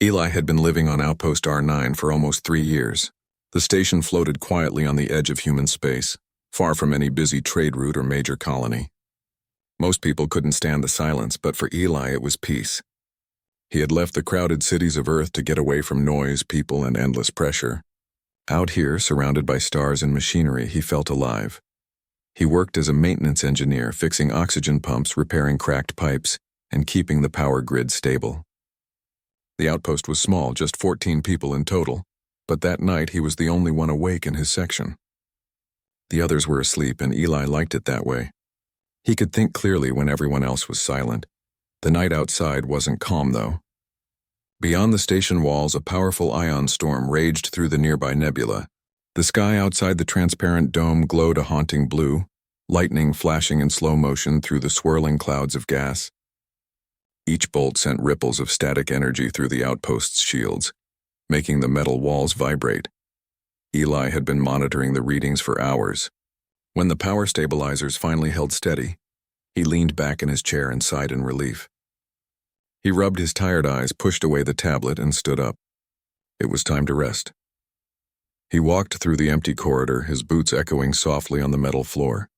Eli had been living on Outpost R9 for almost 3 years. The station floated quietly on the edge of human space, far from any busy trade route or major colony. Most people couldn't stand the silence, but for Eli it was peace. He had left the crowded cities of Earth to get away from noise, people, and endless pressure. Out here, surrounded by stars and machinery, he felt alive. He worked as a maintenance engineer, fixing oxygen pumps, repairing cracked pipes, and keeping the power grid stable. The outpost was small, just 14 people in total, but that night he was the only one awake in his section. The others were asleep, and Eli liked it that way. He could think clearly when everyone else was silent. The night outside wasn't calm, though. Beyond the station walls, a powerful ion storm raged through the nearby nebula. The sky outside the transparent dome glowed a haunting blue, lightning flashing in slow motion through the swirling clouds of gas. Each bolt sent ripples of static energy through the outpost's shields, making the metal walls vibrate. Eli had been monitoring the readings for hours. When the power stabilizers finally held steady, he leaned back in his chair and sighed in relief. He rubbed his tired eyes, pushed away the tablet, and stood up. It was time to rest. He walked through the empty corridor, his boots echoing softly on the metal floor.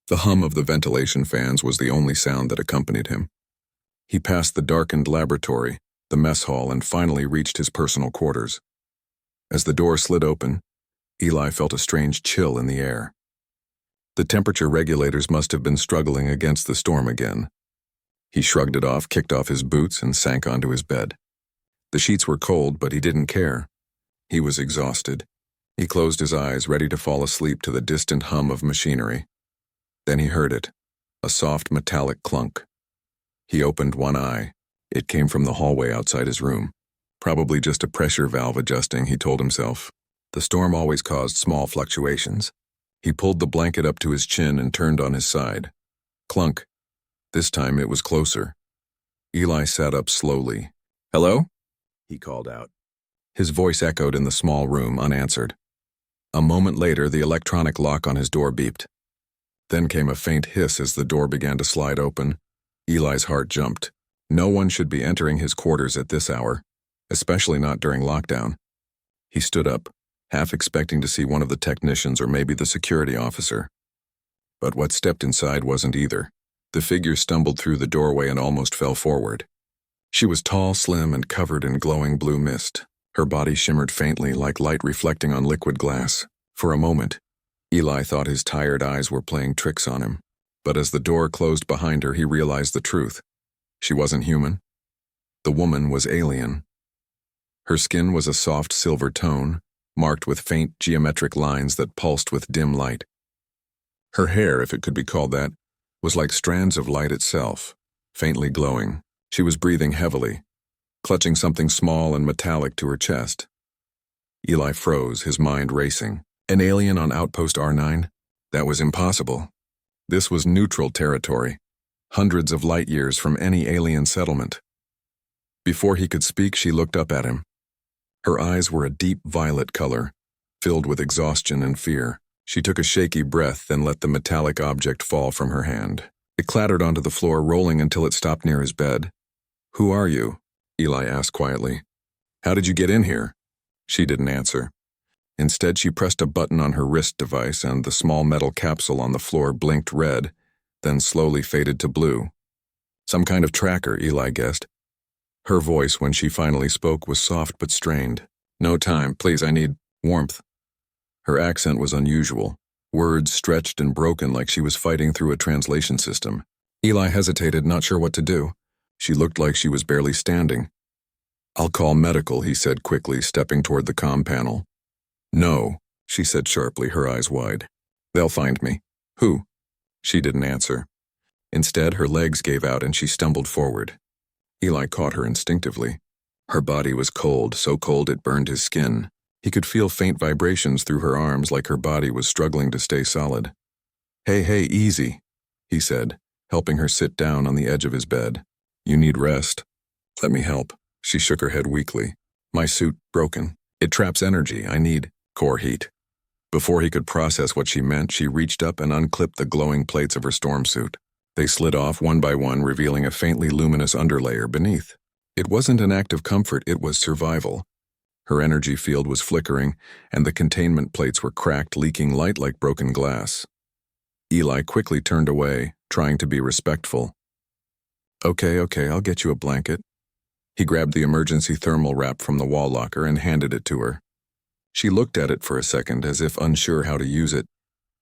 The hum of the ventilation fans was the only sound that accompanied him. He passed the darkened laboratory, the mess hall, and finally reached his personal quarters. As the door slid open, Eli felt a strange chill in the air. The temperature regulators must have been struggling against the storm again. He shrugged it off, kicked off his boots, and sank onto his bed. The sheets were cold, but he didn't care. He was exhausted. He closed his eyes, ready to fall asleep to the distant hum of machinery. Then he heard it, a soft metallic clunk. He opened one eye. It came from the hallway outside his room. Probably just a pressure valve adjusting, he told himself. The storm always caused small fluctuations. He pulled the blanket up to his chin and turned on his side. Clunk. This time it was closer. Eli sat up slowly. "Hello?" he called out. His voice echoed in the small room, unanswered. A moment later, the electronic lock on his door beeped. Then came a faint hiss as the door began to slide open. Eli's heart jumped. No one should be entering his quarters at this hour, especially not during lockdown. He stood up, half expecting to see one of the technicians or maybe the security officer. But what stepped inside wasn't either. The figure stumbled through the doorway and almost fell forward. She was tall, slim, and covered in glowing blue mist. Her body shimmered faintly like light reflecting on liquid glass. For a moment, Eli thought his tired eyes were playing tricks on him. But as the door closed behind her, he realized the truth. She wasn't human. The woman was alien. Her skin was a soft silver tone, marked with faint geometric lines that pulsed with dim light. Her hair, if it could be called that, was like strands of light itself, faintly glowing. She was breathing heavily, clutching something small and metallic to her chest. Eli froze, his mind racing. An alien on Outpost R9? That was impossible. This was neutral territory, hundreds of light years from any alien settlement. Before he could speak, she looked up at him. Her eyes were a deep violet color, filled with exhaustion and fear. She took a shaky breath, then let the metallic object fall from her hand. It clattered onto the floor, rolling until it stopped near his bed. "Who are you?" Eli asked quietly. "How did you get in here?" She didn't answer. Instead, she pressed a button on her wrist device, and the small metal capsule on the floor blinked red, then slowly faded to blue. Some kind of tracker, Eli guessed. Her voice, when she finally spoke, was soft but strained. "No time, please, I need warmth." Her accent was unusual, words stretched and broken like she was fighting through a translation system. Eli hesitated, not sure what to do. She looked like she was barely standing. "I'll call medical," he said quickly, stepping toward the comm panel. "No," she said sharply, her eyes wide. "They'll find me." "Who?" She didn't answer. Instead, her legs gave out and she stumbled forward. Eli caught her instinctively. Her body was cold, so cold it burned his skin. He could feel faint vibrations through her arms like her body was struggling to stay solid. Hey, easy," he said, helping her sit down on the edge of his bed. "You need rest." "Let me help." She shook her head weakly. "My suit, broken. It traps energy. I need core heat." Before he could process what she meant, she reached up and unclipped the glowing plates of her storm suit. They slid off one by one, revealing a faintly luminous underlayer beneath. It wasn't an act of comfort, it was survival. Her energy field was flickering, and the containment plates were cracked, leaking light like broken glass. Eli quickly turned away, trying to be respectful. Okay, I'll get you a blanket. He grabbed the emergency thermal wrap from the wall locker and handed it to her. She looked at it for a second as if unsure how to use it,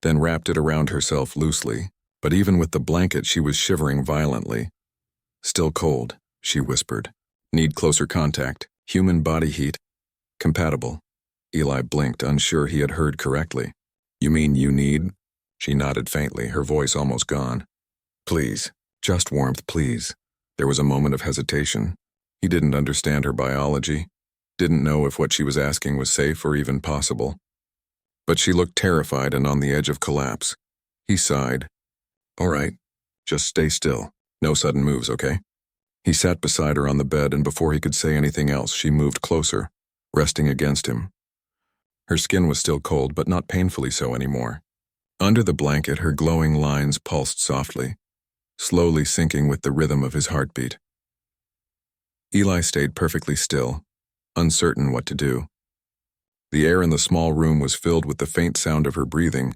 then wrapped it around herself loosely, but even with the blanket she was shivering violently. Still cold, she whispered. Need closer contact, human body heat. Compatible. Eli blinked, unsure he had heard correctly. You mean you need? She nodded faintly, her voice almost gone. Please, just warmth, please. There was a moment of hesitation. He didn't understand her biology, didn't know if what she was asking was safe or even possible. But she looked terrified and on the edge of collapse. He sighed. All right, just stay still. No sudden moves, okay? He sat beside her on the bed, and before he could say anything else, she moved closer, resting against him. Her skin was still cold, but not painfully so anymore. Under the blanket, her glowing lines pulsed softly, slowly syncing with the rhythm of his heartbeat. Eli stayed perfectly still, uncertain what to do. The air in the small room was filled with the faint sound of her breathing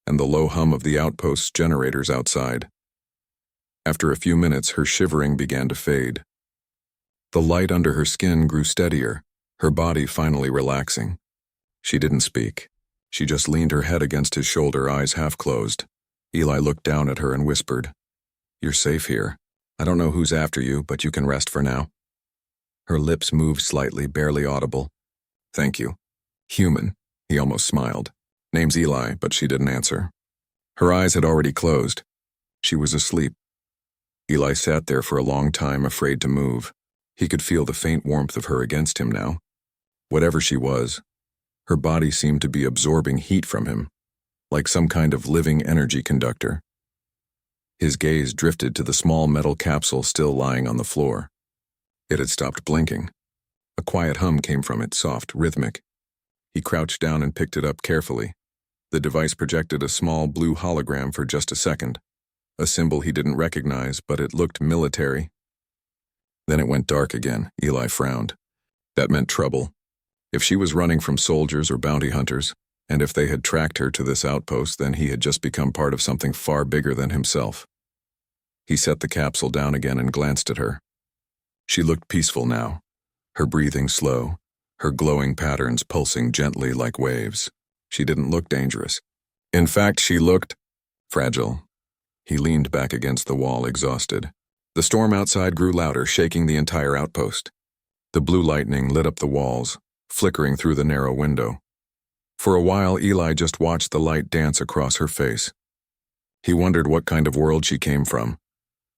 and the low hum of the outpost's generators outside. After a few minutes, her shivering began to fade. The light under her skin grew steadier, her body finally relaxing. She didn't speak. She just leaned her head against his shoulder, eyes half closed. Eli looked down at her and whispered, "You're safe here. I don't know who's after you, but you can rest for now." Her lips moved slightly, barely audible. "Thank you." "Human," he almost smiled. "Name's Eli," but she didn't answer. Her eyes had already closed. She was asleep. Eli sat there for a long time, afraid to move. He could feel the faint warmth of her against him now. Whatever she was, her body seemed to be absorbing heat from him, like some kind of living energy conductor. His gaze drifted to the small metal capsule still lying on the floor. It had stopped blinking. A quiet hum came from it, soft, rhythmic. He crouched down and picked it up carefully. The device projected a small blue hologram for just a second, a symbol he didn't recognize, but it looked military. Then it went dark again. Eli frowned. That meant trouble. If she was running from soldiers or bounty hunters, and if they had tracked her to this outpost, then he had just become part of something far bigger than himself. He set the capsule down again and glanced at her. She looked peaceful now, her breathing slow, her glowing patterns pulsing gently like waves. She didn't look dangerous. In fact, she looked fragile. He leaned back against the wall, exhausted. The storm outside grew louder, shaking the entire outpost. The blue lightning lit up the walls, flickering through the narrow window. For a while, Eli just watched the light dance across her face. He wondered what kind of world she came from.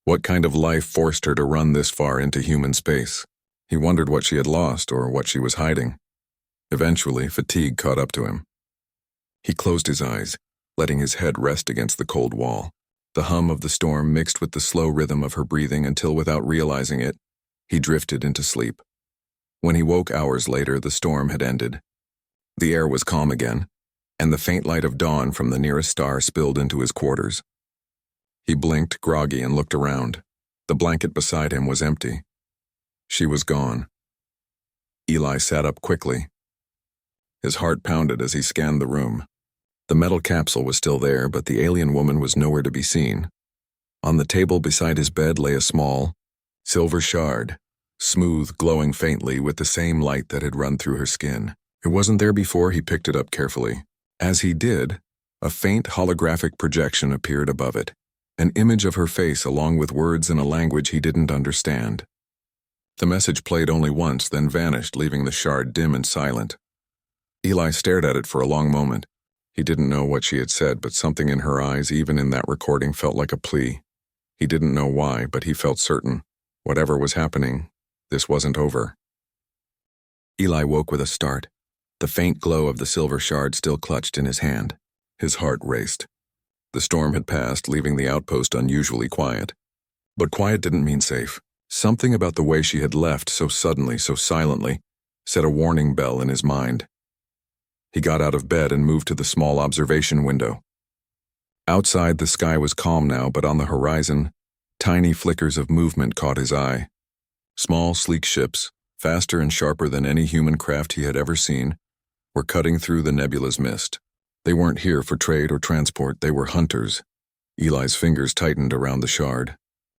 What kind of life forced her to run this far into human space? He wondered what she had lost or what she was hiding. Eventually, fatigue caught up to him. He closed his eyes, letting his head rest against the cold wall. The hum of the storm mixed with the slow rhythm of her breathing until, without realizing it, he drifted into sleep. When he woke hours later, the storm had ended. The air was calm again, and the faint light of dawn from the nearest star spilled into his quarters. He blinked, groggy, and looked around. The blanket beside him was empty. She was gone. Eli sat up quickly. His heart pounded as he scanned the room. The metal capsule was still there, but the alien woman was nowhere to be seen. On the table beside his bed lay a small, silver shard, smooth, glowing faintly with the same light that had run through her skin. It wasn't there before. He picked it up carefully. As he did, a faint holographic projection appeared above it, an image of her face along with words in a language he didn't understand. The message played only once, then vanished, leaving the shard dim and silent. Eli stared at it for a long moment. He didn't know what she had said, but something in her eyes, even in that recording, felt like a plea. He didn't know why, but he felt certain. Whatever was happening, this wasn't over. Eli woke with a start, the faint glow of the silver shard still clutched in his hand. His heart raced. The storm had passed, leaving the outpost unusually quiet. But quiet didn't mean safe. Something about the way she had left so suddenly, so silently, set a warning bell in his mind. He got out of bed and moved to the small observation window. Outside, the sky was calm now, but on the horizon, tiny flickers of movement caught his eye. Small, sleek ships, faster and sharper than any human craft he had ever seen, were cutting through the nebula's mist. They weren't here for trade or transport, they were hunters. Eli's fingers tightened around the shard.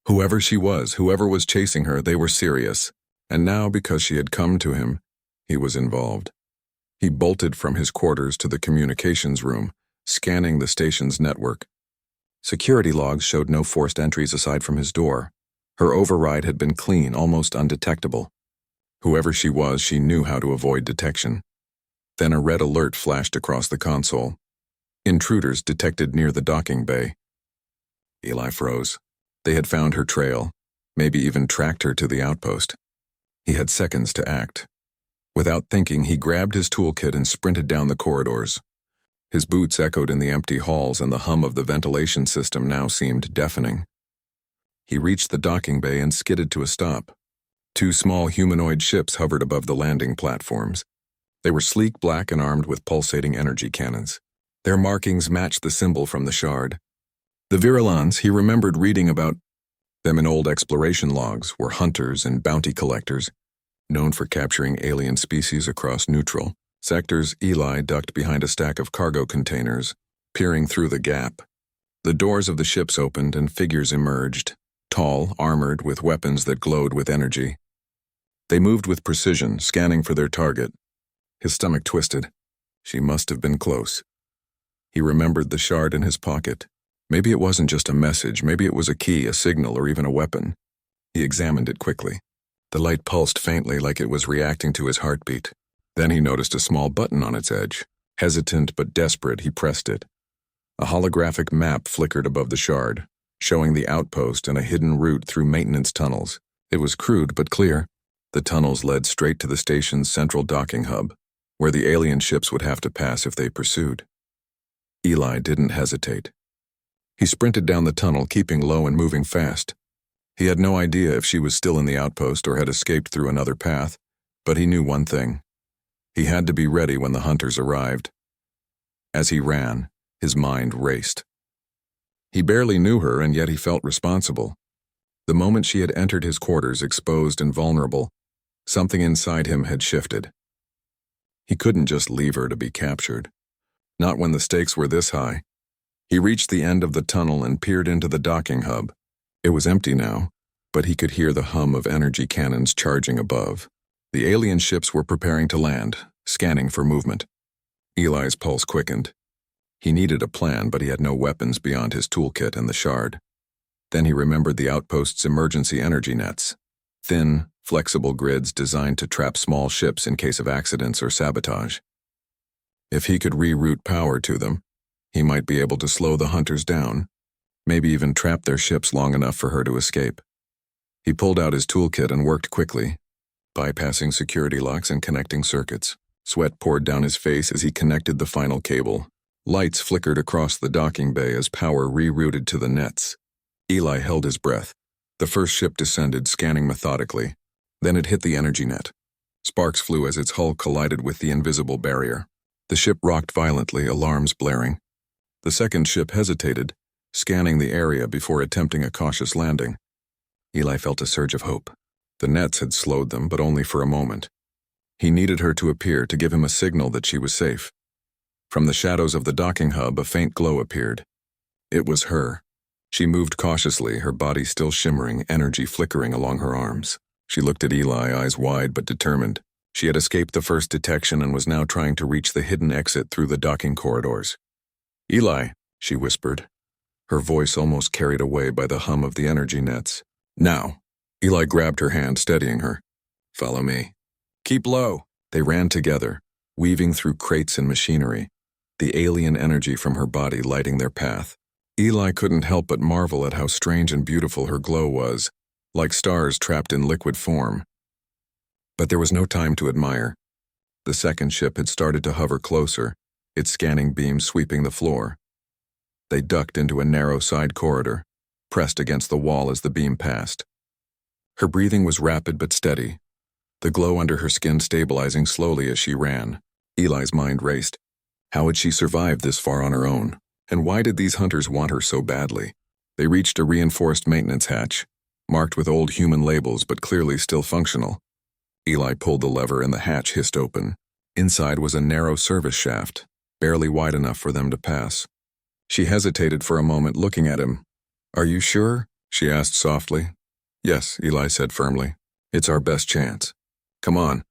Whoever she was, whoever was chasing her, they were serious. And now, because she had come to him, he was involved. He bolted from his quarters to the communications room, scanning the station's network. Security logs showed no forced entries aside from his door. Her override had been clean, almost undetectable. Whoever she was, she knew how to avoid detection. Then a red alert flashed across the console. Intruders detected near the docking bay. Eli froze. They had found her trail, maybe even tracked her to the outpost. He had seconds to act. Without thinking, he grabbed his toolkit and sprinted down the corridors. His boots echoed in the empty halls, and the hum of the ventilation system now seemed deafening. He reached the docking bay and skidded to a stop. Two small humanoid ships hovered above the landing platforms. They were sleek black and armed with pulsating energy cannons. Their markings matched the symbol from the shard. The Virulans, he remembered reading about them in old exploration logs, were hunters and bounty collectors, known for capturing alien species across neutral sectors. Eli ducked behind a stack of cargo containers, peering through the gap. The doors of the ships opened and figures emerged, tall, armored, with weapons that glowed with energy. They moved with precision, scanning for their target. His stomach twisted. She must have been close. He remembered the shard in his pocket. Maybe it wasn't just a message, maybe it was a key, a signal, or even a weapon. He examined it quickly. The light pulsed faintly, like it was reacting to his heartbeat. Then he noticed a small button on its edge. Hesitant but desperate, he pressed it. A holographic map flickered above the shard, showing the outpost and a hidden route through maintenance tunnels. It was crude but clear. The tunnels led straight to the station's central docking hub, where the alien ships would have to pass if they pursued. Eli didn't hesitate. He sprinted down the tunnel, keeping low and moving fast. He had no idea if she was still in the outpost or had escaped through another path, but he knew one thing. He had to be ready when the hunters arrived. As he ran, his mind raced. He barely knew her, and yet he felt responsible. The moment she had entered his quarters, exposed and vulnerable, something inside him had shifted. He couldn't just leave her to be captured. Not when the stakes were this high. He reached the end of the tunnel and peered into the docking hub. It was empty now, but he could hear the hum of energy cannons charging above. The alien ships were preparing to land, scanning for movement. Eli's pulse quickened. He needed a plan, but he had no weapons beyond his toolkit and the shard. Then he remembered the outpost's emergency energy nets. Thin, flexible grids designed to trap small ships in case of accidents or sabotage. If he could reroute power to them, he might be able to slow the hunters down, maybe even trap their ships long enough for her to escape. He pulled out his toolkit and worked quickly, bypassing security locks and connecting circuits. Sweat poured down his face as he connected the final cable. Lights flickered across the docking bay as power rerouted to the nets. Eli held his breath. The first ship descended, scanning methodically. Then it hit the energy net. Sparks flew as its hull collided with the invisible barrier. The ship rocked violently, alarms blaring. The second ship hesitated, scanning the area before attempting a cautious landing. Eli felt a surge of hope. The nets had slowed them, but only for a moment. He needed her to appear to give him a signal that she was safe. From the shadows of the docking hub, a faint glow appeared. It was her. She moved cautiously, her body still shimmering, energy flickering along her arms. She looked at Eli, eyes wide but determined. She had escaped the first detection and was now trying to reach the hidden exit through the docking corridors. "Eli," she whispered, her voice almost carried away by the hum of the energy nets. "Now." Eli grabbed her hand, steadying her. "Follow me." "Keep low." They ran together, weaving through crates and machinery, the alien energy from her body lighting their path. Eli couldn't help but marvel at how strange and beautiful her glow was, like stars trapped in liquid form. But there was no time to admire. The second ship had started to hover closer, its scanning beam sweeping the floor. They ducked into a narrow side corridor, pressed against the wall as the beam passed. Her breathing was rapid but steady, the glow under her skin stabilizing slowly as she ran. Eli's mind raced. How had she survived this far on her own? And why did these hunters want her so badly? They reached a reinforced maintenance hatch. marked with old human labels but clearly still functional. Eli pulled the lever and the hatch hissed open. Inside was a narrow service shaft, barely wide enough for them to pass. She hesitated for a moment, looking at him. "Are you sure?" she asked softly. "Yes," Eli said firmly. "It's our best chance. Come on."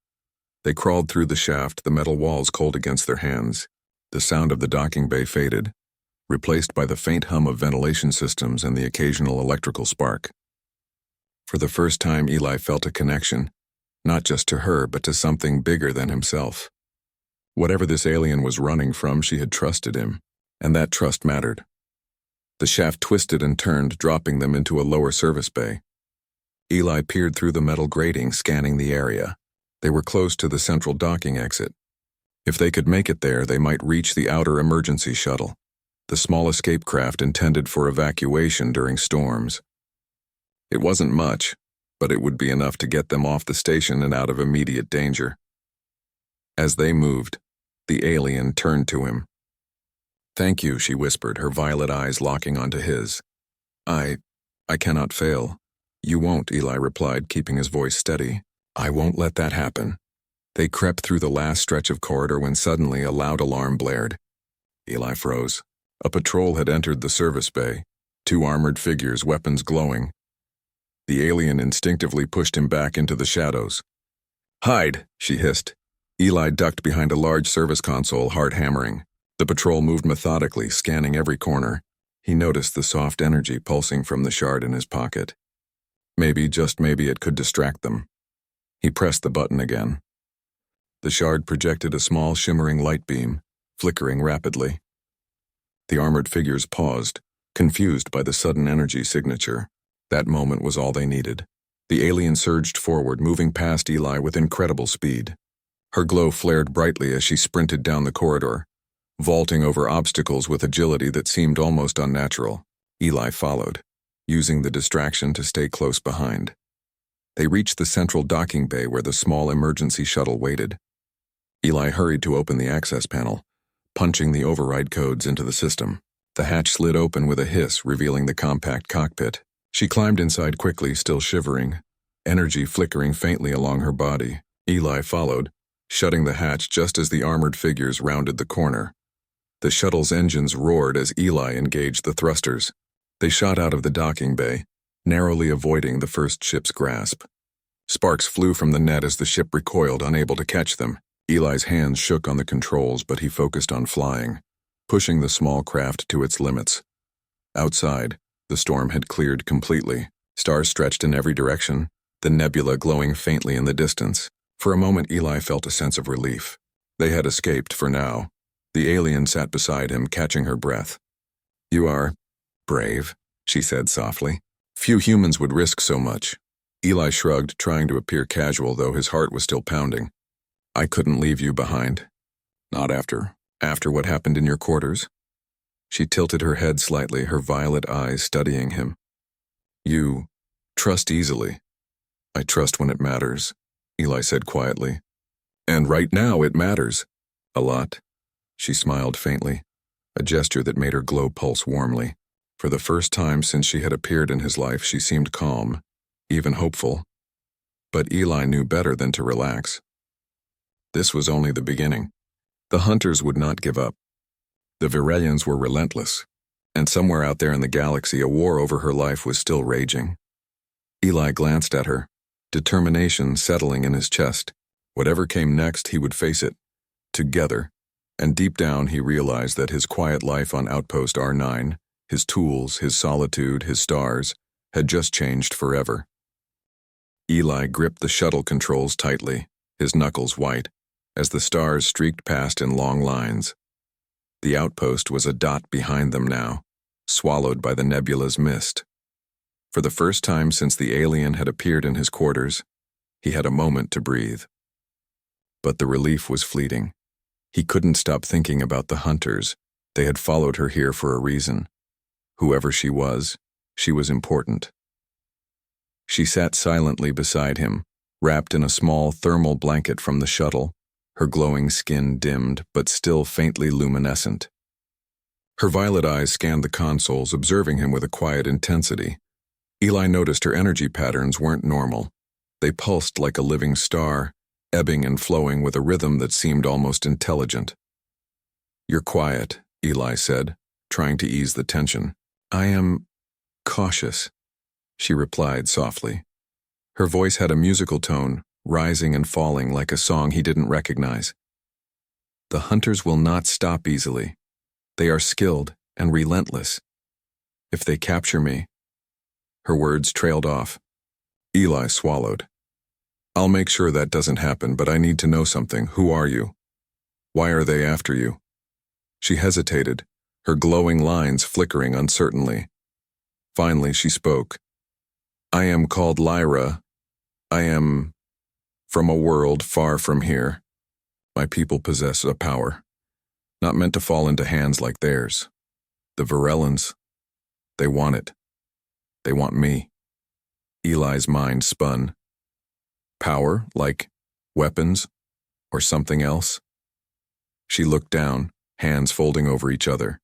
They crawled through the shaft, the metal walls cold against their hands. The sound of the docking bay faded, replaced by the faint hum of ventilation systems and the occasional electrical spark. For the first time, Eli felt a connection, not just to her, but to something bigger than himself. Whatever this alien was running from, she had trusted him, and that trust mattered. The shaft twisted and turned, dropping them into a lower service bay. Eli peered through the metal grating, scanning the area. They were close to the central docking exit. If they could make it there, they might reach the outer emergency shuttle, the small escape craft intended for evacuation during storms. It wasn't much, but it would be enough to get them off the station and out of immediate danger. As they moved, the alien turned to him. "Thank you," she whispered, her violet eyes locking onto his. I cannot fail." "You won't," Eli replied, keeping his voice steady. "I won't let that happen." They crept through the last stretch of corridor when suddenly a loud alarm blared. Eli froze. A patrol had entered the service bay, 2 armored figures, weapons glowing. The alien instinctively pushed him back into the shadows. "Hide," she hissed. Eli ducked behind a large service console, heart hammering. The patrol moved methodically, scanning every corner. He noticed the soft energy pulsing from the shard in his pocket. Maybe, just maybe, it could distract them. He pressed the button again. The shard projected a small shimmering light beam, flickering rapidly. The armored figures paused, confused by the sudden energy signature. That moment was all they needed. The alien surged forward, moving past Eli with incredible speed. Her glow flared brightly as she sprinted down the corridor, vaulting over obstacles with agility that seemed almost unnatural. Eli followed, using the distraction to stay close behind. They reached the central docking bay where the small emergency shuttle waited. Eli hurried to open the access panel, punching the override codes into the system. The hatch slid open with a hiss, revealing the compact cockpit. She climbed inside quickly, still shivering, energy flickering faintly along her body. Eli followed, shutting the hatch just as the armored figures rounded the corner. The shuttle's engines roared as Eli engaged the thrusters. They shot out of the docking bay, narrowly avoiding the first ship's grasp. Sparks flew from the net as the ship recoiled, unable to catch them. Eli's hands shook on the controls, but he focused on flying, pushing the small craft to its limits. Outside, the storm had cleared completely. Stars stretched in every direction, the nebula glowing faintly in the distance. For a moment, Eli felt a sense of relief. They had escaped for now. The alien sat beside him, catching her breath. "You are brave," she said softly. "Few humans would risk so much." Eli shrugged, trying to appear casual, though his heart was still pounding. "I couldn't leave you behind. Not after what happened in your quarters." She tilted her head slightly, her violet eyes studying him. "You trust easily." "I trust when it matters," Eli said quietly. "And right now it matters. A lot." She smiled faintly, a gesture that made her glow pulse warmly. For the first time since she had appeared in his life, she seemed calm, even hopeful. But Eli knew better than to relax. This was only the beginning. The hunters would not give up. The Virelians were relentless, and somewhere out there in the galaxy a war over her life was still raging. Eli glanced at her, determination settling in his chest. Whatever came next, he would face it, together, and deep down he realized that his quiet life on Outpost R9, his tools, his solitude, his stars, had just changed forever. Eli gripped the shuttle controls tightly, his knuckles white, as the stars streaked past in long lines. The outpost was a dot behind them now, swallowed by the nebula's mist. For the first time since the alien had appeared in his quarters, he had a moment to breathe. But the relief was fleeting. He couldn't stop thinking about the hunters. They had followed her here for a reason. Whoever she was important. She sat silently beside him, wrapped in a small thermal blanket from the shuttle, her glowing skin dimmed but still faintly luminescent. Her violet eyes scanned the consoles, observing him with a quiet intensity. Eli noticed her energy patterns weren't normal. They pulsed like a living star, ebbing and flowing with a rhythm that seemed almost intelligent. "You're quiet," Eli said, trying to ease the tension. "I am cautious," she replied softly. Her voice had a musical tone, rising and falling like a song he didn't recognize. "The hunters will not stop easily. They are skilled and relentless. If they capture me..." Her words trailed off. Eli swallowed. "I'll make sure that doesn't happen, but I need to know something. Who are you? Why are they after you?" She hesitated, her glowing lines flickering uncertainly. Finally, she spoke. "I am called Lyra. I am from a world far from here. My people possess a power, not meant to fall into hands like theirs. The Virellans, they want it. They want me." Eli's mind spun. Power, like weapons, or something else? She looked down, hands folding over each other.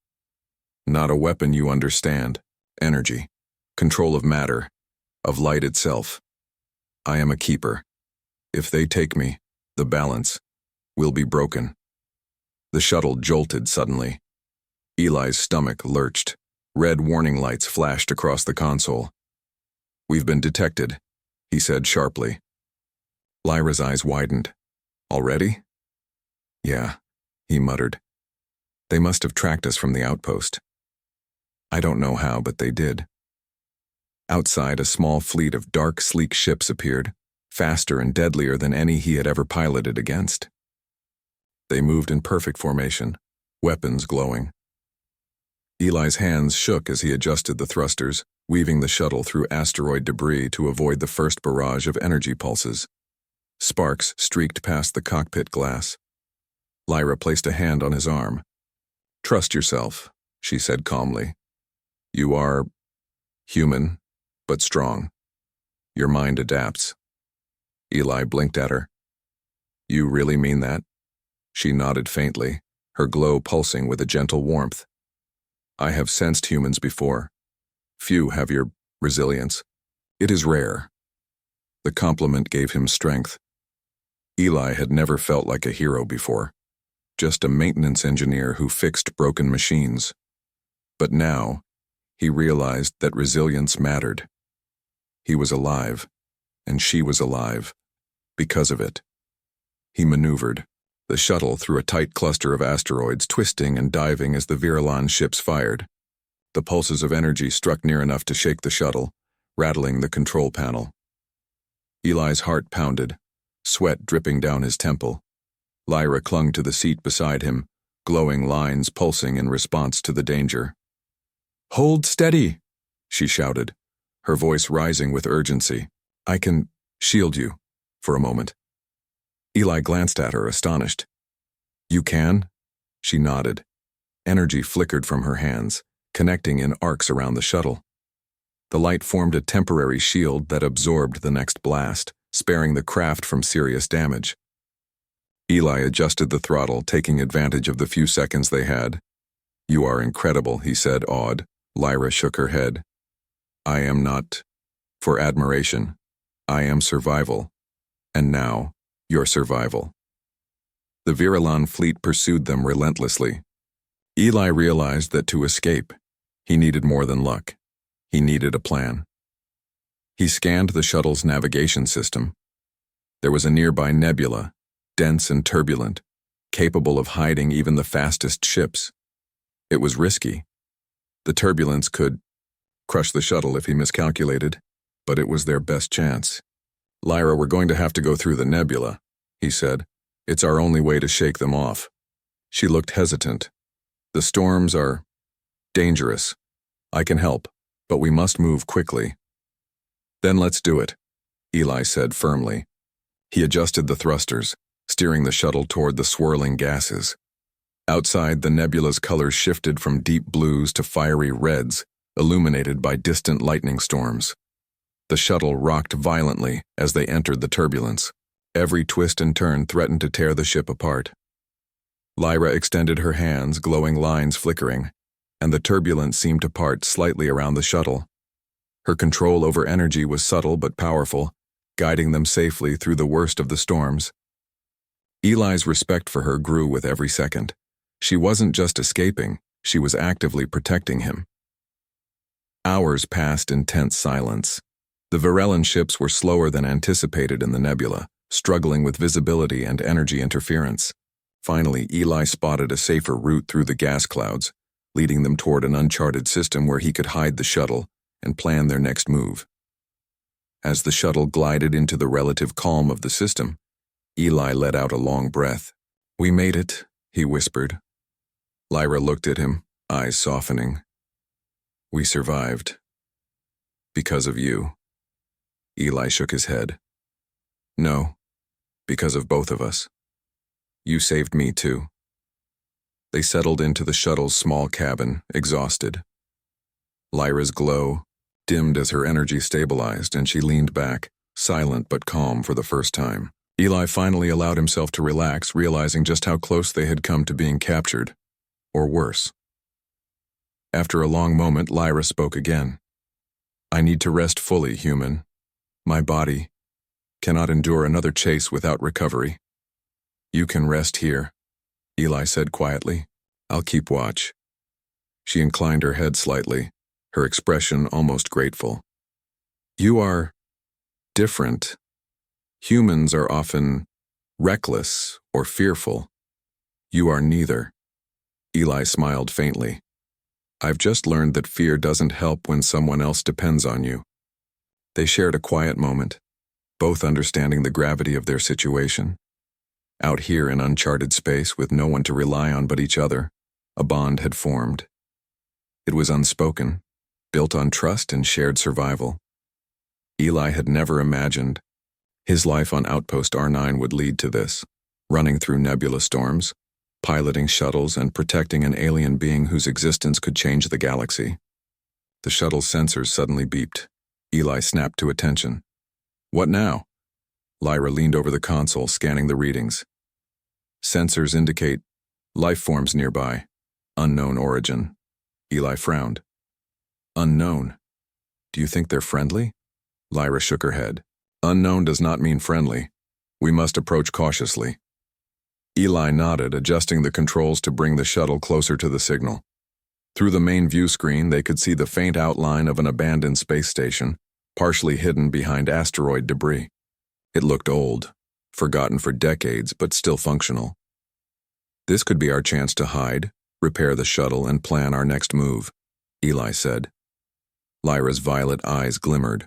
"Not a weapon, you understand. Energy. Control of matter. Of light itself. I am a keeper. If they take me, the balance will be broken." The shuttle jolted suddenly. Eli's stomach lurched. Red warning lights flashed across the console. "We've been detected," he said sharply. Lyra's eyes widened. "Already?" "Yeah," he muttered. "They must have tracked us from the outpost. I don't know how, but they did." Outside, a small fleet of dark, sleek ships appeared, faster and deadlier than any he had ever piloted against. They moved in perfect formation, weapons glowing. Eli's hands shook as he adjusted the thrusters, weaving the shuttle through asteroid debris to avoid the first barrage of energy pulses. Sparks streaked past the cockpit glass. Lyra placed a hand on his arm. "Trust yourself," she said calmly. "You are human, but strong. Your mind adapts." Eli blinked at her. "You really mean that?" She nodded faintly, her glow pulsing with a gentle warmth. "I have sensed humans before. Few have your resilience. It is rare." The compliment gave him strength. Eli had never felt like a hero before, just a maintenance engineer who fixed broken machines. But now, he realized that resilience mattered. He was alive, and she was alive, because of it. He maneuvered, the shuttle through a tight cluster of asteroids, twisting and diving as the Virellon ships fired. The pulses of energy struck near enough to shake the shuttle, rattling the control panel. Eli's heart pounded, sweat dripping down his temple. Lyra clung to the seat beside him, glowing lines pulsing in response to the danger. "Hold steady," she shouted, her voice rising with urgency. "I can shield you for a moment." Eli glanced at her, astonished. "You can?" She nodded. Energy flickered from her hands, connecting in arcs around the shuttle. The light formed a temporary shield that absorbed the next blast, sparing the craft from serious damage. Eli adjusted the throttle, taking advantage of the few seconds they had. "You are incredible," he said, awed. Lyra shook her head. "I am not for admiration. I am survival. And now, your survival." The Virellon fleet pursued them relentlessly. Eli realized that to escape, he needed more than luck. He needed a plan. He scanned the shuttle's navigation system. There was a nearby nebula, dense and turbulent, capable of hiding even the fastest ships. It was risky. The turbulence could crush the shuttle if he miscalculated, but it was their best chance. "Lyra, we're going to have to go through the nebula," he said. "It's our only way to shake them off." She looked hesitant. "The storms are dangerous. I can help, but we must move quickly." "Then let's do it," Eli said firmly. He adjusted the thrusters, steering the shuttle toward the swirling gases. Outside, the nebula's colors shifted from deep blues to fiery reds, illuminated by distant lightning storms. The shuttle rocked violently as they entered the turbulence. Every twist and turn threatened to tear the ship apart. Lyra extended her hands, glowing lines flickering, and the turbulence seemed to part slightly around the shuttle. Her control over energy was subtle but powerful, guiding them safely through the worst of the storms. Eli's respect for her grew with every second. She wasn't just escaping, she was actively protecting him. Hours passed in tense silence. The Varellan ships were slower than anticipated in the nebula, struggling with visibility and energy interference. Finally, Eli spotted a safer route through the gas clouds, leading them toward an uncharted system where he could hide the shuttle and plan their next move. As the shuttle glided into the relative calm of the system, Eli let out a long breath. "We made it," he whispered. Lyra looked at him, eyes softening. "We survived. Because of you." Eli shook his head. "No, because of both of us. You saved me too." They settled into the shuttle's small cabin, exhausted. Lyra's glow dimmed as her energy stabilized, and she leaned back, silent but calm for the first time. Eli finally allowed himself to relax, realizing just how close they had come to being captured, or worse. After a long moment, Lyra spoke again. "I need to rest fully, human. My body cannot endure another chase without recovery. You can rest here," Eli said quietly. "I'll keep watch." She inclined her head slightly, her expression almost grateful. "You are different. Humans are often reckless or fearful. You are neither." Eli smiled faintly. "I've just learned that fear doesn't help when someone else depends on you." They shared a quiet moment, both understanding the gravity of their situation. Out here in uncharted space with no one to rely on but each other, a bond had formed. It was unspoken, built on trust and shared survival. Eli had never imagined his life on Outpost R9 would lead to this, running through nebula storms, piloting shuttles, and protecting an alien being whose existence could change the galaxy. The shuttle's sensors suddenly beeped. Eli snapped to attention. "What now?" Lyra leaned over the console, scanning the readings. "Sensors indicate life forms nearby. Unknown origin." Eli frowned. "Unknown? Do you think they're friendly?" Lyra shook her head. "Unknown does not mean friendly. We must approach cautiously." Eli nodded, adjusting the controls to bring the shuttle closer to the signal. Through the main view screen, they could see the faint outline of an abandoned space station, partially hidden behind asteroid debris. It looked old, forgotten for decades, but still functional. "This could be our chance to hide, repair the shuttle, and plan our next move," Eli said. Lyra's violet eyes glimmered.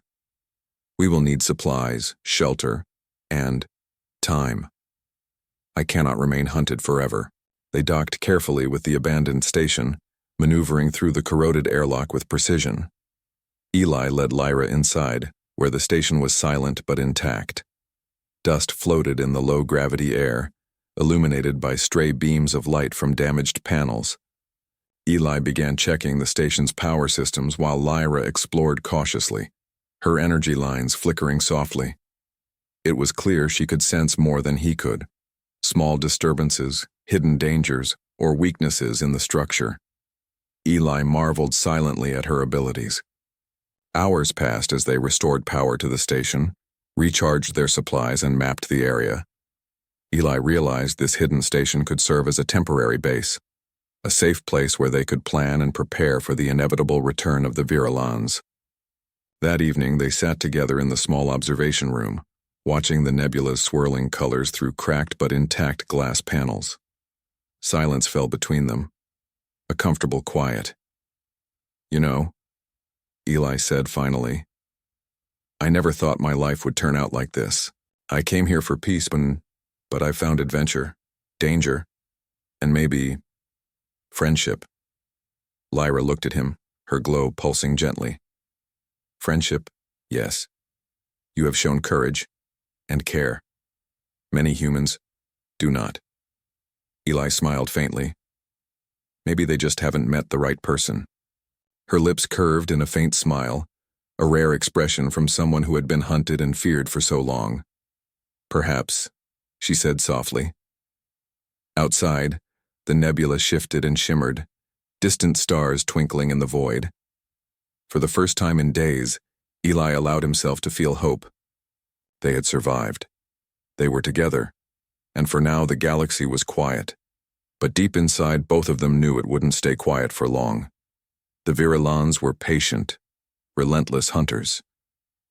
"We will need supplies, shelter, and time. I cannot remain hunted forever." They docked carefully with the abandoned station, maneuvering through the corroded airlock with precision. Eli led Lyra inside, where the station was silent but intact. Dust floated in the low-gravity air, illuminated by stray beams of light from damaged panels. Eli began checking the station's power systems while Lyra explored cautiously, her energy lines flickering softly. It was clear she could sense more than he could. Small disturbances, hidden dangers, or weaknesses in the structure. Eli marveled silently at her abilities. Hours passed as they restored power to the station, recharged their supplies, and mapped the area. Eli realized this hidden station could serve as a temporary base, a safe place where they could plan and prepare for the inevitable return of the Virulans. That evening, they sat together in the small observation room, watching the nebula's swirling colors through cracked but intact glass panels. Silence fell between them, a comfortable quiet. "You know," Eli said finally, "I never thought my life would turn out like this. I came here for peace, but I found adventure, danger, and maybe friendship." Lyra looked at him, her glow pulsing gently. "Friendship, yes. You have shown courage and care. Many humans do not." Eli smiled faintly. "Maybe they just haven't met the right person." Her lips curved in a faint smile, a rare expression from someone who had been hunted and feared for so long. "Perhaps," she said softly. Outside, the nebula shifted and shimmered, distant stars twinkling in the void. For the first time in days, Eli allowed himself to feel hope. They had survived. They were together, and for now the galaxy was quiet. But deep inside, both of them knew it wouldn't stay quiet for long. The Virulans were patient, relentless hunters,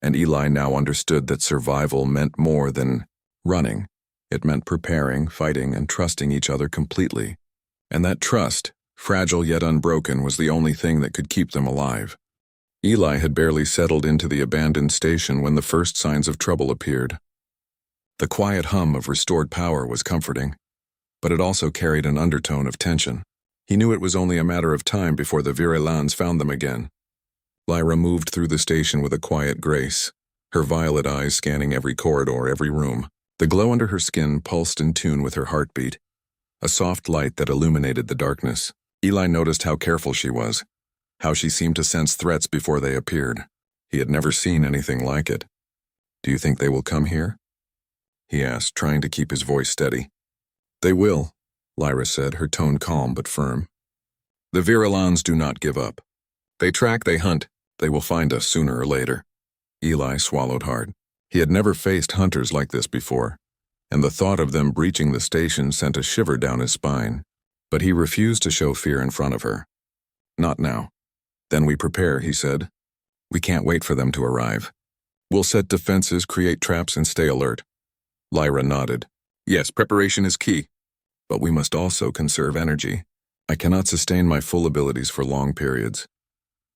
and Eli now understood that survival meant more than running. It meant preparing, fighting, and trusting each other completely. And that trust, fragile yet unbroken, was the only thing that could keep them alive. Eli had barely settled into the abandoned station when the first signs of trouble appeared. The quiet hum of restored power was comforting, but it also carried an undertone of tension. He knew it was only a matter of time before the Virulans found them again. Lyra moved through the station with a quiet grace, her violet eyes scanning every corridor, every room. The glow under her skin pulsed in tune with her heartbeat, a soft light that illuminated the darkness. Eli noticed how careful she was, how she seemed to sense threats before they appeared. He had never seen anything like it. "Do you think they will come here?" he asked, trying to keep his voice steady. "They will," Lyra said, her tone calm but firm. "The Virulans do not give up. They track, they hunt. They will find us sooner or later." Eli swallowed hard. He had never faced hunters like this before, and the thought of them breaching the station sent a shiver down his spine. But he refused to show fear in front of her. "Not now." "Then we prepare," he said. "We can't wait for them to arrive. We'll set defenses, create traps, and stay alert." Lyra nodded. "Yes, preparation is key. But we must also conserve energy. I cannot sustain my full abilities for long periods."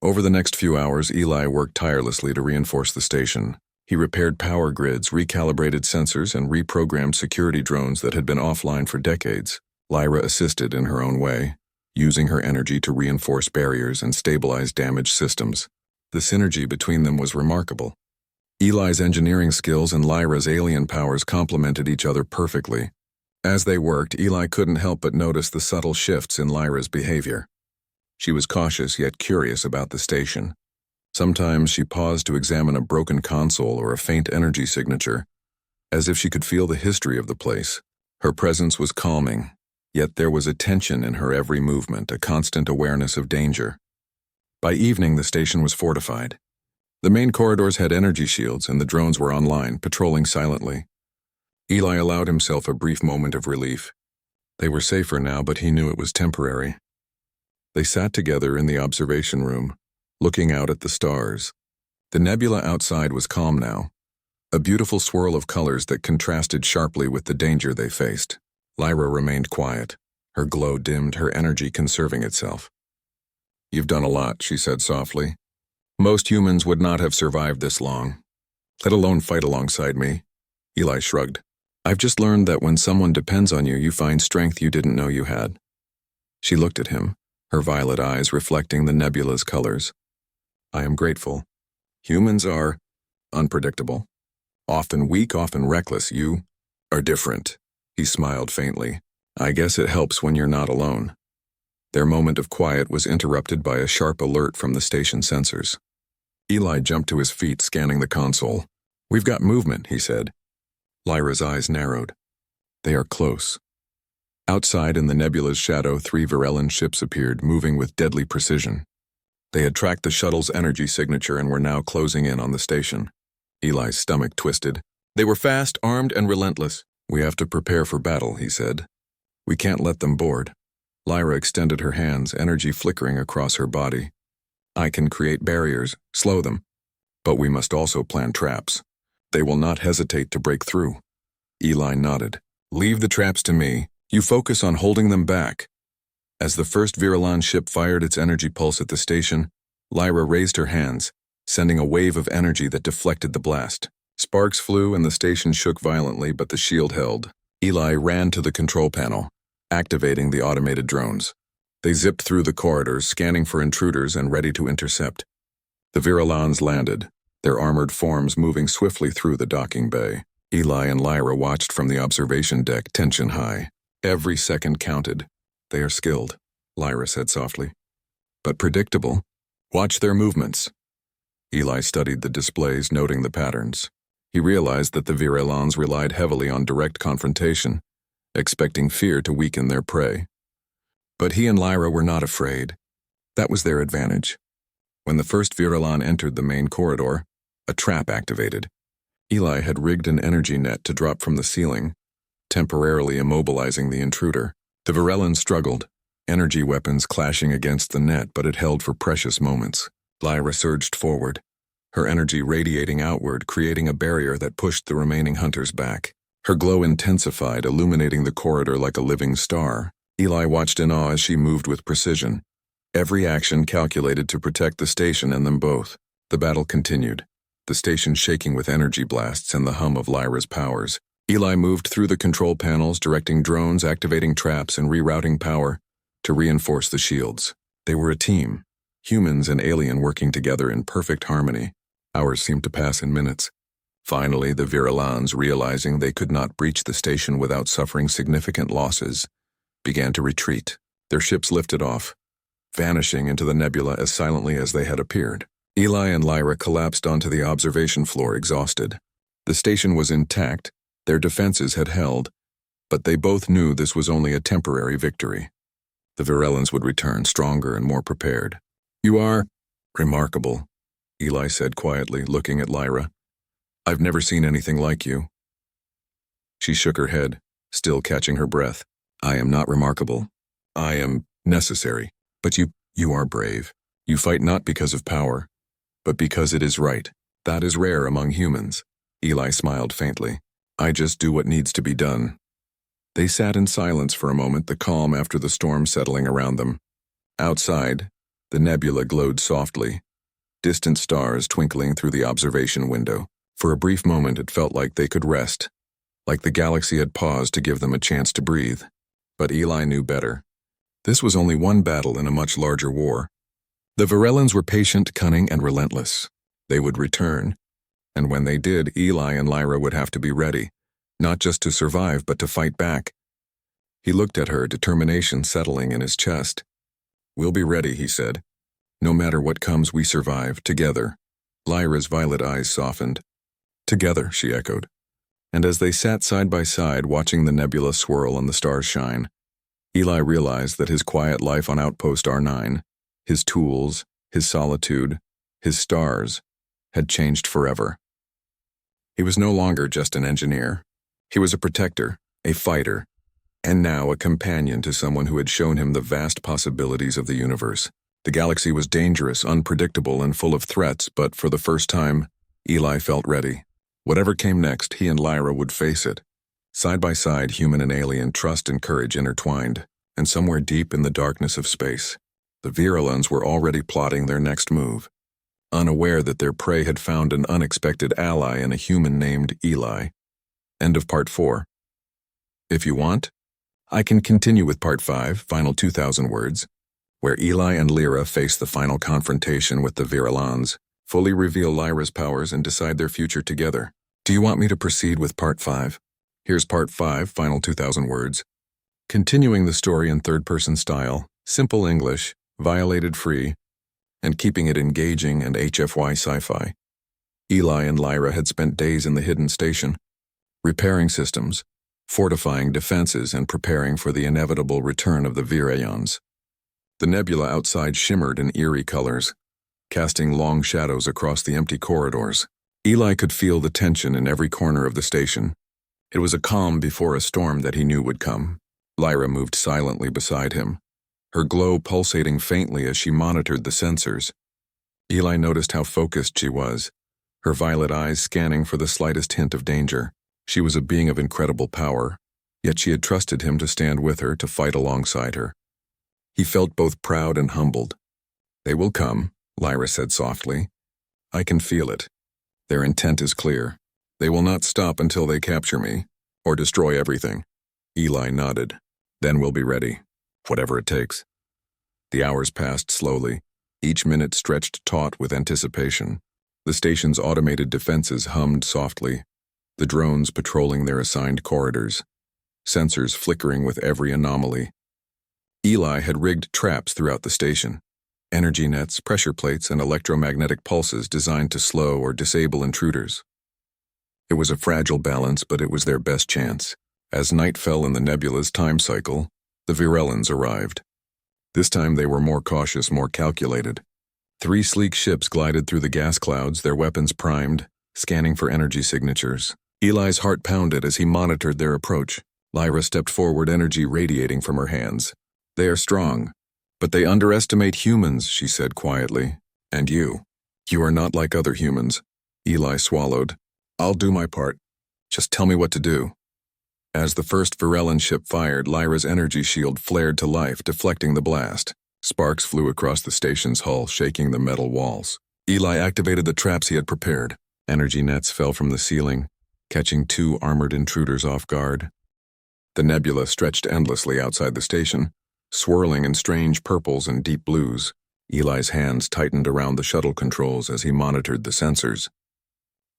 Over the next few hours, Eli worked tirelessly to reinforce the station. He repaired power grids, recalibrated sensors, and reprogrammed security drones that had been offline for decades. Lyra assisted in her own way, using her energy to reinforce barriers and stabilize damaged systems. The synergy between them was remarkable. Eli's engineering skills and Lyra's alien powers complemented each other perfectly. As they worked, Eli couldn't help but notice the subtle shifts in Lyra's behavior. She was cautious yet curious about the station. Sometimes she paused to examine a broken console or a faint energy signature, as if she could feel the history of the place. Her presence was calming, yet there was a tension in her every movement, a constant awareness of danger. By evening, the station was fortified. The main corridors had energy shields, and the drones were online, patrolling silently. Eli allowed himself a brief moment of relief. They were safer now, but he knew it was temporary. They sat together in the observation room, looking out at the stars. The nebula outside was calm now, a beautiful swirl of colors that contrasted sharply with the danger they faced. Lyra remained quiet, her glow dimmed, her energy conserving itself. "You've done a lot," she said softly. "Most humans would not have survived this long, let alone fight alongside me." Eli shrugged. "I've just learned that when someone depends on you, you find strength you didn't know you had." She looked at him, her violet eyes reflecting the nebula's colors. "I am grateful. Humans are unpredictable. Often weak, often reckless. You are different." He smiled faintly. "I guess it helps when you're not alone." Their moment of quiet was interrupted by a sharp alert from the station sensors. Eli jumped to his feet, scanning the console. "We've got movement," he said. Lyra's eyes narrowed. "They are close." Outside in the nebula's shadow, 3 Virulan ships appeared, moving with deadly precision. They had tracked the shuttle's energy signature and were now closing in on the station. Eli's stomach twisted. They were fast, armed, and relentless. "We have to prepare for battle," he said. "We can't let them board." Lyra extended her hands, energy flickering across her body. "I can create barriers, slow them. But we must also plan traps. They will not hesitate to break through." Eli nodded. "Leave the traps to me. You focus on holding them back." As the first Virulan ship fired its energy pulse at the station, Lyra raised her hands, sending a wave of energy that deflected the blast. Sparks flew and the station shook violently, but the shield held. Eli ran to the control panel, activating the automated drones. They zipped through the corridors, scanning for intruders and ready to intercept. The Virulans landed, their armored forms moving swiftly through the docking bay. Eli and Lyra watched from the observation deck, tension high. Every second counted. "They are skilled," Lyra said softly. "But predictable. Watch their movements." Eli studied the displays, noting the patterns. He realized that the Virulans relied heavily on direct confrontation, expecting fear to weaken their prey. But he and Lyra were not afraid. That was their advantage. When the first Virulan entered the main corridor, A trap activated. Eli had rigged an energy net to drop from the ceiling, temporarily immobilizing the intruder. The Virelans struggled, energy weapons clashing against the net, but it held for precious moments. Lyra surged forward, her energy radiating outward, creating a barrier that pushed the remaining hunters back. Her glow intensified, illuminating the corridor like a living star. Eli watched in awe as she moved with precision, every action calculated to protect the station and them both. The battle continued, the station shaking with energy blasts and the hum of Lyra's powers. Eli moved through the control panels, directing drones, activating traps, and rerouting power to reinforce the shields. They were a team, humans and alien working together in perfect harmony. Hours seemed to pass in minutes. Finally, the Virelans, realizing they could not breach the station without suffering significant losses, began to retreat. Their ships lifted off, vanishing into the nebula as silently as they had appeared. Eli and Lyra collapsed onto the observation floor, exhausted. The station was intact, their defenses had held, but they both knew this was only a temporary victory. The Virelans would return stronger and more prepared. "You are remarkable," Eli said quietly, looking at Lyra. "I've never seen anything like you." She shook her head, still catching her breath. "I am not remarkable. I am necessary. But you are brave. You fight not because of power, but because it is right. That is rare among humans." Eli smiled faintly. "I just do what needs to be done." They sat in silence for a moment, the calm after the storm settling around them. Outside, the nebula glowed softly, distant stars twinkling through the observation window. For a brief moment it felt like they could rest, like the galaxy had paused to give them a chance to breathe. But Eli knew better. This was only one battle in a much larger war. The Virelans were patient, cunning, and relentless. They would return, and when they did, Eli and Lyra would have to be ready, not just to survive, but to fight back. He looked at her, determination settling in his chest. "We'll be ready," he said. "No matter what comes, we survive, together." Lyra's violet eyes softened. "Together," she echoed. And as they sat side by side, watching the nebula swirl and the stars shine, Eli realized that his quiet life on Outpost R9, his tools, his solitude, his stars, had changed forever. He was no longer just an engineer. He was a protector, a fighter, and now a companion to someone who had shown him the vast possibilities of the universe. The galaxy was dangerous, unpredictable, and full of threats, but for the first time, Eli felt ready. Whatever came next, he and Lyra would face it. Side by side, human and alien, trust and courage intertwined, and somewhere deep in the darkness of space, the Virelans were already plotting their next move, unaware that their prey had found an unexpected ally in a human named Eli. End of Part 4. If you want, I can continue with Part 5, final 2,000 words, where Eli and Lyra face the final confrontation with the Virelans, fully reveal Lyra's powers, and decide their future together. Do you want me to proceed with Part 5? Here's Part 5, final 2,000 words. Continuing the story in third-person style, simple English, violated-free, and keeping it engaging and HFY sci-fi. Eli and Lyra had spent days in the hidden station, repairing systems, fortifying defenses, and preparing for the inevitable return of the Virelans. The nebula outside shimmered in eerie colors, casting long shadows across the empty corridors. Eli could feel the tension in every corner of the station. It was a calm before a storm that he knew would come. Lyra moved silently beside him, her glow pulsating faintly as she monitored the sensors. Eli noticed how focused she was, her violet eyes scanning for the slightest hint of danger. She was a being of incredible power, yet she had trusted him to stand with her, to fight alongside her. He felt both proud and humbled. "They will come," Lyra said softly. "I can feel it. Their intent is clear. They will not stop until they capture me, or destroy everything." Eli nodded. "Then we'll be ready, whatever it takes." The hours passed slowly, each minute stretched taut with anticipation. The station's automated defenses hummed softly, the drones patrolling their assigned corridors, sensors flickering with every anomaly. Eli had rigged traps throughout the station, energy nets, pressure plates, and electromagnetic pulses designed to slow or disable intruders. It was a fragile balance, but it was their best chance. As night fell in the nebula's time cycle, the Virelans arrived. This time they were more cautious, more calculated. 3 sleek ships glided through the gas clouds, their weapons primed, scanning for energy signatures. Eli's heart pounded as he monitored their approach. Lyra stepped forward, energy radiating from her hands. "They are strong, but they underestimate humans," she said quietly. "And you. You are not like other humans." Eli swallowed. "I'll do my part. Just tell me what to do." As the first Virellan ship fired, Lyra's energy shield flared to life, deflecting the blast. Sparks flew across the station's hull, shaking the metal walls. Eli activated the traps he had prepared. Energy nets fell from the ceiling, catching 2 armored intruders off guard. The nebula stretched endlessly outside the station, swirling in strange purples and deep blues. Eli's hands tightened around the shuttle controls as he monitored the sensors.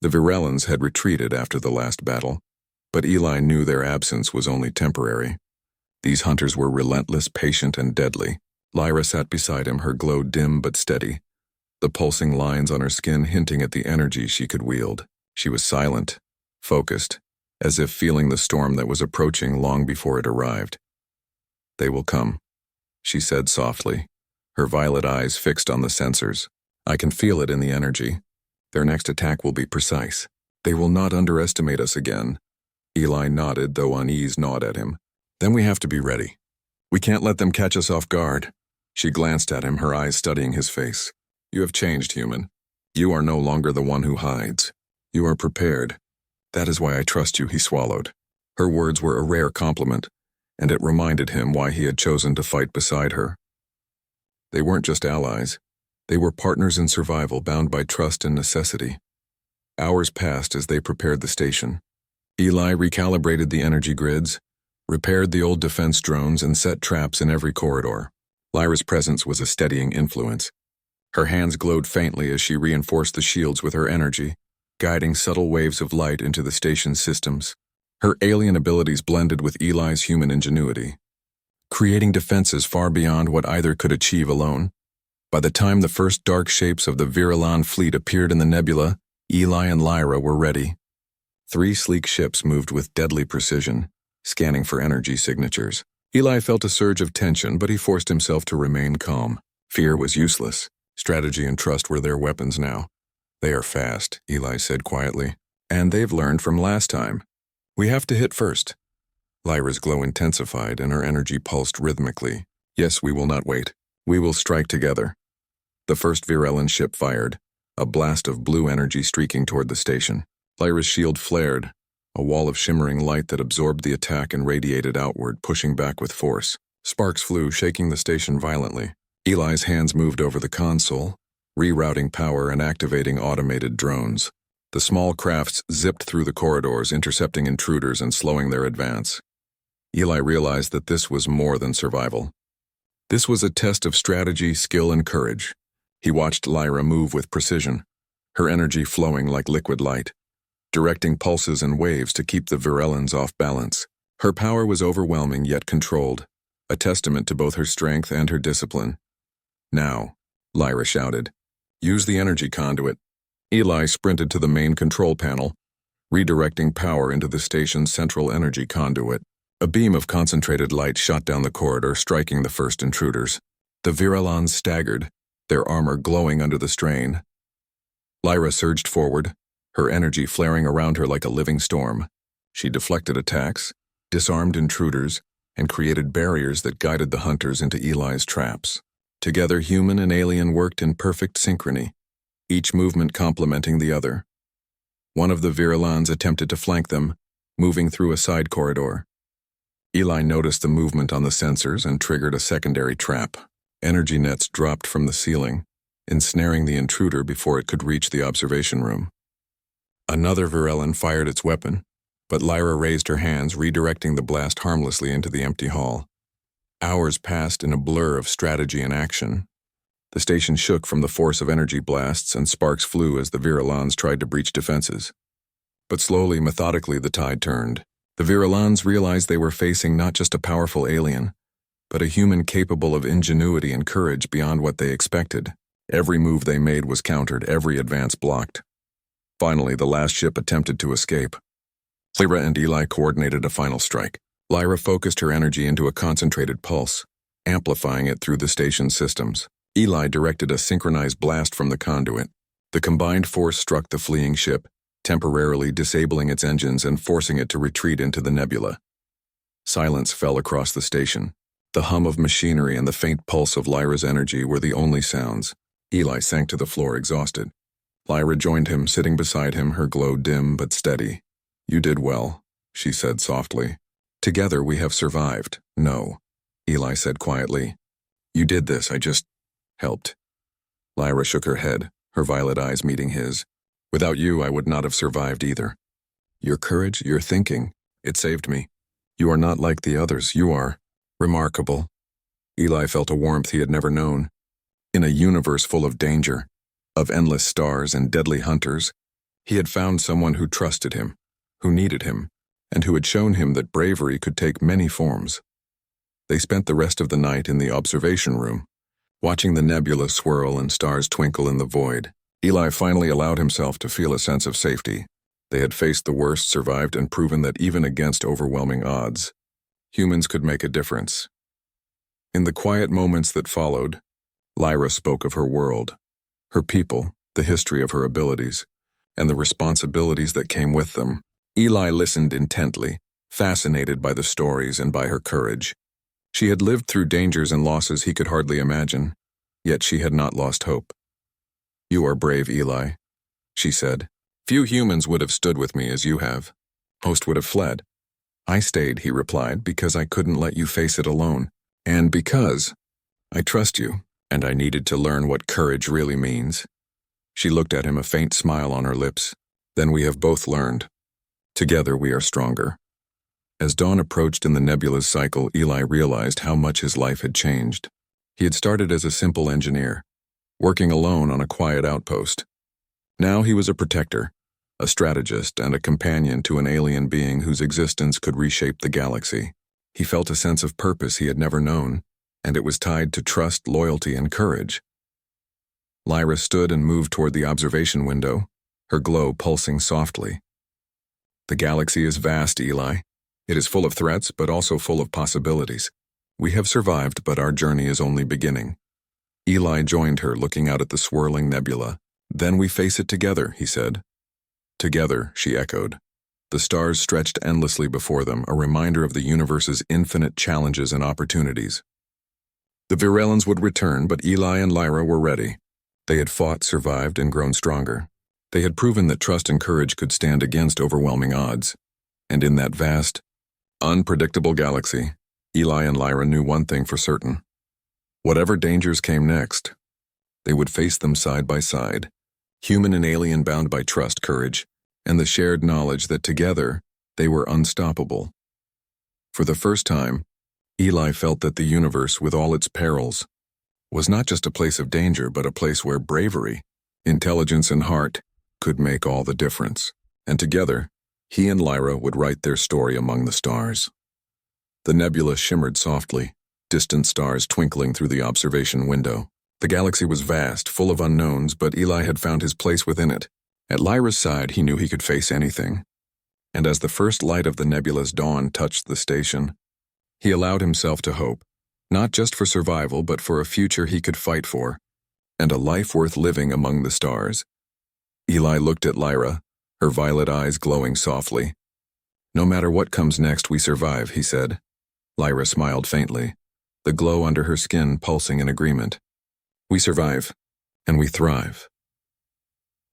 The Virellans had retreated after the last battle, but Eli knew their absence was only temporary. These hunters were relentless, patient, and deadly. Lyra sat beside him, her glow dim but steady, the pulsing lines on her skin hinting at the energy she could wield. She was silent, focused, as if feeling the storm that was approaching long before it arrived. "They will come," she said softly, her violet eyes fixed on the sensors. "I can feel it in the energy. Their next attack will be precise. They will not underestimate us again." Eli nodded, though unease gnawed at him. "Then we have to be ready. We can't let them catch us off guard." She glanced at him, her eyes studying his face. "You have changed, human. You are no longer the one who hides. You are prepared. That is why I trust you," he swallowed. Her words were a rare compliment, and it reminded him why he had chosen to fight beside her. They weren't just allies. They were partners in survival, bound by trust and necessity. Hours passed as they prepared the station. Eli recalibrated the energy grids, repaired the old defense drones, and set traps in every corridor. Lyra's presence was a steadying influence. Her hands glowed faintly as she reinforced the shields with her energy, guiding subtle waves of light into the station's systems. Her alien abilities blended with Eli's human ingenuity, creating defenses far beyond what either could achieve alone. By the time the first dark shapes of the Virellan fleet appeared in the nebula, Eli and Lyra were ready. 3 sleek ships moved with deadly precision, scanning for energy signatures. Eli felt a surge of tension, but he forced himself to remain calm. Fear was useless. Strategy and trust were their weapons now. "They are fast," Eli said quietly, "and they've learned from last time. We have to hit first." Lyra's glow intensified and her energy pulsed rhythmically. "Yes, we will not wait. We will strike together." The first Virellan ship fired, a blast of blue energy streaking toward the station. Lyra's shield flared, a wall of shimmering light that absorbed the attack and radiated outward, pushing back with force. Sparks flew, shaking the station violently. Eli's hands moved over the console, rerouting power and activating automated drones. The small crafts zipped through the corridors, intercepting intruders and slowing their advance. Eli realized that this was more than survival. This was a test of strategy, skill, and courage. He watched Lyra move with precision, her energy flowing like liquid light, directing pulses and waves to keep the Virellans off balance. Her power was overwhelming yet controlled, a testament to both her strength and her discipline. "Now," Lyra shouted, "use the energy conduit." Eli sprinted to the main control panel, redirecting power into the station's central energy conduit. A beam of concentrated light shot down the corridor, striking the first intruders. The Virellans staggered, their armor glowing under the strain. Lyra surged forward, her energy flaring around her like a living storm. She deflected attacks, disarmed intruders, and created barriers that guided the hunters into Eli's traps. Together, human and alien worked in perfect synchrony, each movement complementing the other. One of the Virellans attempted to flank them, moving through a side corridor. Eli noticed the movement on the sensors and triggered a secondary trap. Energy nets dropped from the ceiling, ensnaring the intruder before it could reach the observation room. Another Virellan fired its weapon, but Lyra raised her hands, redirecting the blast harmlessly into the empty hall. Hours passed in a blur of strategy and action. The station shook from the force of energy blasts, and sparks flew as the Virellans tried to breach defenses. But slowly, methodically, the tide turned. The Virellans realized they were facing not just a powerful alien, but a human capable of ingenuity and courage beyond what they expected. Every move they made was countered, every advance blocked. Finally, the last ship attempted to escape. Lyra and Eli coordinated a final strike. Lyra focused her energy into a concentrated pulse, amplifying it through the station's systems. Eli directed a synchronized blast from the conduit. The combined force struck the fleeing ship, temporarily disabling its engines and forcing it to retreat into the nebula. Silence fell across the station. The hum of machinery and the faint pulse of Lyra's energy were the only sounds. Eli sank to the floor exhausted. Lyra joined him, sitting beside him, her glow dim but steady. "You did well," she said softly. "Together we have survived." "No," Eli said quietly. "You did this, I just helped." Lyra shook her head, her violet eyes meeting his. "Without you, I would not have survived either. Your courage, your thinking, it saved me. You are not like the others, you are remarkable." Eli felt a warmth he had never known. In a universe full of danger, of endless stars and deadly hunters, he had found someone who trusted him, who needed him, and who had shown him that bravery could take many forms. They spent the rest of the night in the observation room, watching the nebula swirl and stars twinkle in the void. Eli finally allowed himself to feel a sense of safety. They had faced the worst, survived, and proven that even against overwhelming odds, humans could make a difference. In the quiet moments that followed, Lyra spoke of her world, her people, the history of her abilities, and the responsibilities that came with them. Eli listened intently, fascinated by the stories and by her courage. She had lived through dangers and losses he could hardly imagine, yet she had not lost hope. "You are brave, Eli," she said. "Few humans would have stood with me as you have. Most would have fled. I stayed," he replied, "because I couldn't let you face it alone. And because I trust you, and I needed to learn what courage really means." She looked at him, a faint smile on her lips. "Then we have both learned. Together we are stronger." As dawn approached in the nebula's cycle, Eli realized how much his life had changed. He had started as a simple engineer, working alone on a quiet outpost. Now he was a protector, a strategist, and a companion to an alien being whose existence could reshape the galaxy. He felt a sense of purpose he had never known, and it was tied to trust, loyalty, and courage. Lyra stood and moved toward the observation window, her glow pulsing softly. "The galaxy is vast, Eli. It is full of threats, but also full of possibilities. We have survived, but our journey is only beginning." Eli joined her, looking out at the swirling nebula. "Then we face it together," he said. "Together," she echoed. The stars stretched endlessly before them, a reminder of the universe's infinite challenges and opportunities. The Virelans would return, but Eli and Lyra were ready. They had fought, survived, and grown stronger. They had proven that trust and courage could stand against overwhelming odds. And in that vast, unpredictable galaxy, Eli and Lyra knew one thing for certain. Whatever dangers came next, they would face them side by side, human and alien, bound by trust, courage, and the shared knowledge that together they were unstoppable. For the first time, Eli felt that the universe, with all its perils, was not just a place of danger, but a place where bravery, intelligence, and heart could make all the difference. And together, he and Lyra would write their story among the stars. The nebula shimmered softly, distant stars twinkling through the observation window. The galaxy was vast, full of unknowns, but Eli had found his place within it. At Lyra's side, he knew he could face anything. And as the first light of the nebula's dawn touched the station, he allowed himself to hope, not just for survival, but for a future he could fight for, and a life worth living among the stars. Eli looked at Lyra, her violet eyes glowing softly. "No matter what comes next, we survive," he said. Lyra smiled faintly, the glow under her skin pulsing in agreement. "We survive, and we thrive."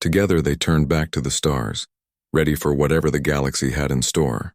Together they turned back to the stars, ready for whatever the galaxy had in store.